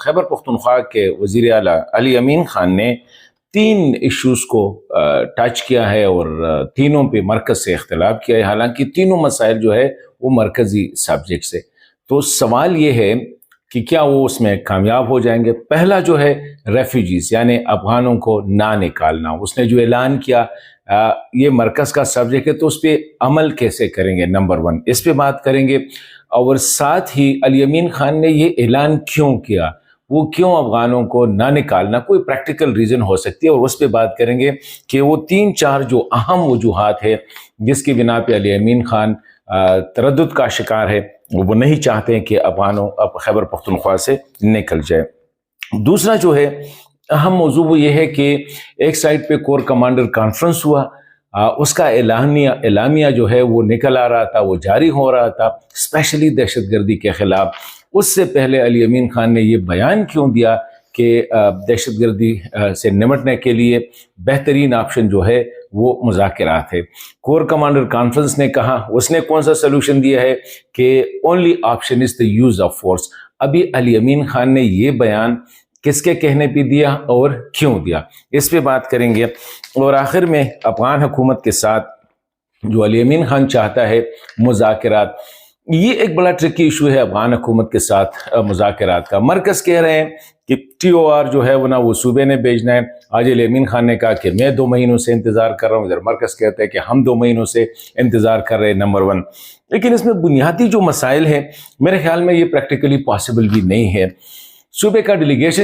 خیبر پختونخوا کے وزیر اعلیٰ علی امین خان نے 3 ایشوز کو ٹچ کیا ہے اور تینوں پہ مرکز سے اختلاف کیا ہے، حالانکہ تینوں مسائل جو ہے وہ مرکزی سبجیکٹس ہے۔ تو سوال یہ ہے کہ کیا وہ اس میں کامیاب ہو جائیں گے؟ پہلا جو ہے ریفیوجیز یعنی افغانوں کو نہ نکالنا، اس نے جو اعلان کیا یہ مرکز کا سبجیکٹ ہے، تو اس پہ عمل کیسے کریں گے؟ نمبر 1 اس پہ بات کریں گے، اور ساتھ ہی علی امین خان نے یہ اعلان کیوں کیا، وہ کیوں افغانوں کو نہ نکالنا، کوئی پریکٹیکل ریزن ہو سکتی ہے، اور اس پہ بات کریں گے کہ وہ 3-4 جو اہم وجوہات ہے جس کی بنا پہ علی امین خان تردد کا شکار ہے، وہ نہیں چاہتے ہیں کہ افغانوں اب خیبر پختونخوا سے نکل جائے۔ دوسرا جو ہے اہم موضوع وہ یہ ہے کہ ایک سائٹ پہ کور کمانڈر کانفرنس ہوا، اس کا اعلامیہ جو ہے وہ نکل آ رہا تھا، وہ جاری ہو رہا تھا، اسپیشلی دہشت گردی کے خلاف۔ اس سے پہلے علی امین خان نے یہ بیان کیوں دیا کہ دہشت گردی سے نمٹنے کے لیے بہترین آپشن جو ہے وہ مذاکرات ہے؟ کور کمانڈر کانفرنس نے کہا، اس نے کون سا سلوشن دیا ہے کہ only option is the use of force. ابھی علی امین خان نے یہ بیان کس کے کہنے پہ دیا اور کیوں دیا، اس پہ بات کریں گے۔ اور آخر میں افغان حکومت کے ساتھ جو علی امین خان چاہتا ہے مذاکرات، یہ ایک بڑا ٹرکی ایشو ہے افغان حکومت کے ساتھ مذاکرات کا۔ مرکز کہہ رہے ہیں کہ TOR جو ہے وہ نہ وہ صوبے نے بھیجنا ہے، آج علی امین خان نے کہا کہ میں 2 مہینوں سے انتظار کر رہا ہوں، ادھر مرکز کہتا ہے کہ ہم 2 مہینوں سے انتظار کر رہے ہیں، نمبر 1۔ لیکن اس میں بنیادی جو مسائل ہیں میرے خیال میں یہ پریکٹیکلی پاسبل بھی نہیں ہے۔ صوبے کا ڈیلیگیشن